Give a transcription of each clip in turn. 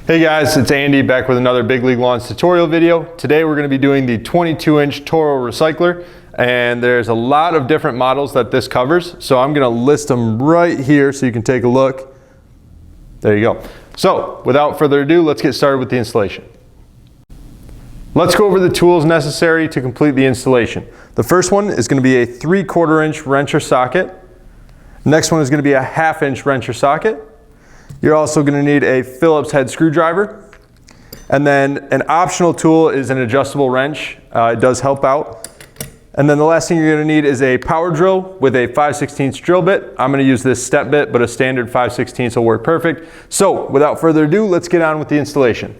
Hey guys, it's Andy back with another Big League Lawns tutorial video. Today we're going to be doing the 22-inch Toro recycler, and there's a lot of different models that this covers, so I'm going to list them right here so you can take a look. There you go. So without further ado, let's get started with the installation. Let's go over the tools necessary to complete the installation. The first one is going to be a 3/4 inch wrencher socket. Next one is going to be a 1/2 inch wrencher socket. You're also going to need a Phillips head screwdriver. And then an optional tool is an adjustable wrench. It does help out. And then the last thing you're going to need is a power drill with a 5/16 drill bit. I'm going to use this step bit, but a standard 5/16 will work perfect. So without further ado, let's get on with the installation.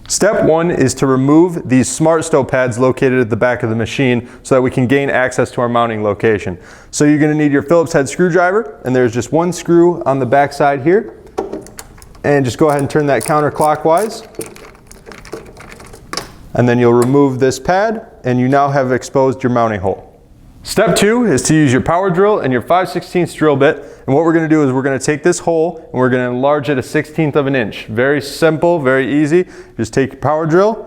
Step one is to remove these smart Stow pads located at the back of the machine so that we can gain access to our mounting location. So you're going to need your Phillips head screwdriver, and there's just one screw on the back side here. And just go ahead and turn that counterclockwise. And then you'll remove this pad, and you now have exposed your mounting hole. Step two is to use your power drill and your 5/16 drill bit. And what we're going to do is we're going to take this hole and we're going to enlarge it 1/16 of an inch. Very simple, very easy. Just take your power drill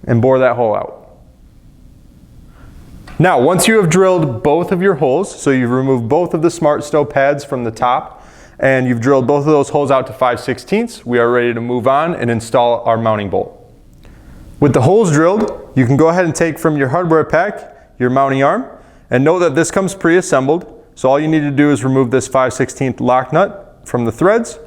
and bore that hole out. Now, once you have drilled both of your holes, so you've removed both of the smart Stow pads from the top, and you've drilled both of those holes out to 5/16, we are ready to move on and install our mounting bolt. With the holes drilled, you can go ahead and take from your hardware pack your mounting arm, and note that this comes pre-assembled, so all you need to do is remove this 5/16 lock nut from the threads,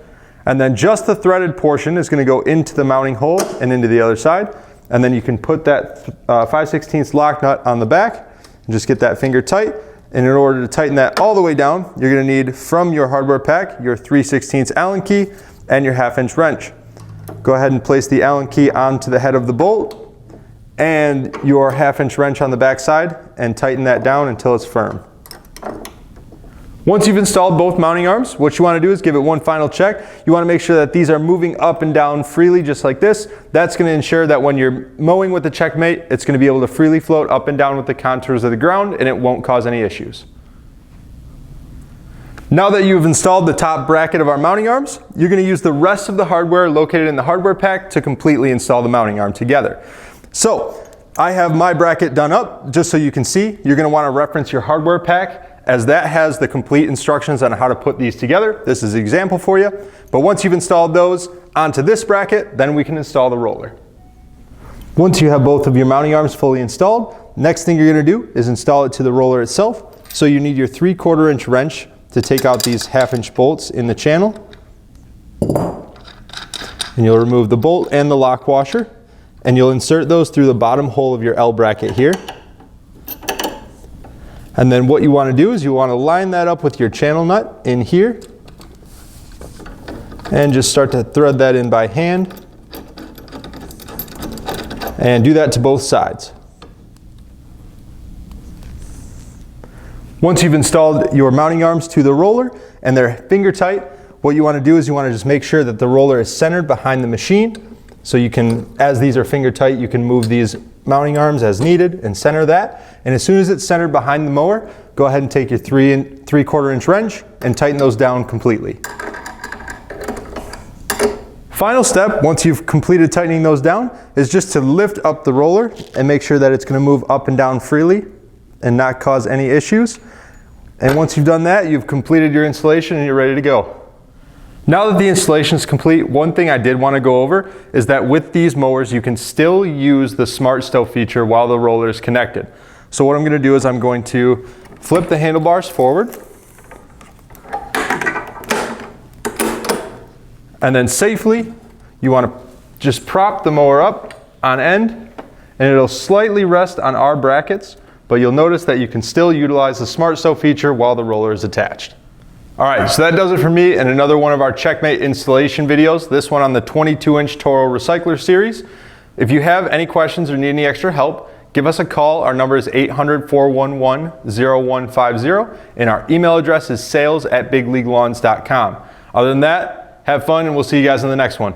and then just the threaded portion is going to go into the mounting hole and into the other side, and then you can put that 5/16 lock nut on the back. Just get that finger tight, and in order to tighten that all the way down, you're going to need from your hardware pack your 3/16 Allen key and your 1/2 inch wrench. Go ahead and place the Allen key onto the head of the bolt and your 1/2 inch wrench on the back side and tighten that down until it's firm. Once you've installed both mounting arms, what you want to do is give it one final check. You want to make sure that these are moving up and down freely just like this. That's going to ensure that when you're mowing with the CheckMate, it's going to be able to freely float up and down with the contours of the ground, and it won't cause any issues. Now that you've installed the top bracket of our mounting arms, you're going to use the rest of the hardware located in the hardware pack to completely install the mounting arm together. So I have my bracket done up just so you can see. You're going to want to reference your hardware pack, as that has the complete instructions on how to put these together. This is an example for you. But once you've installed those onto this bracket, then we can install the roller. Once you have both of your mounting arms fully installed, next thing you're going to do is install it to the roller itself. So you need your 3/4 inch wrench to take out these 1/2 inch bolts in the channel. And you'll remove the bolt and the lock washer, and you'll insert those through the bottom hole of your L bracket here. And then what you want to do is you want to line that up with your channel nut in here and just start to thread that in by hand, and do that to both sides. Once you've installed your mounting arms to the roller and they're finger tight, what you want to do is you want to just make sure that the roller is centered behind the machine. So you can, as these are finger tight, you can move these mounting arms as needed and center that. And as soon as it's centered behind the mower, go ahead and take your 3/4 inch wrench and tighten those down completely. Final step, once you've completed tightening those down, is just to lift up the roller and make sure that it's going to move up and down freely and not cause any issues. And once you've done that, you've completed your installation and you're ready to go. Now that the installation is complete, one thing I did want to go over is that with these mowers, you can still use the Smart Stow feature while the roller is connected. So what I'm going to do is I'm going to flip the handlebars forward, and then safely, you want to just prop the mower up on end, and it'll slightly rest on our brackets, but you'll notice that you can still utilize the Smart Stow feature while the roller is attached. Alright, so that does it for me and another one of our CheckMate installation videos, this one on the 22-inch Toro recycler series. If you have any questions or need any extra help, give us a call. Our number is 800-411-0150, and our email address is sales@bigleaguelawns.com. Other than that, have fun, and we'll see you guys in the next one.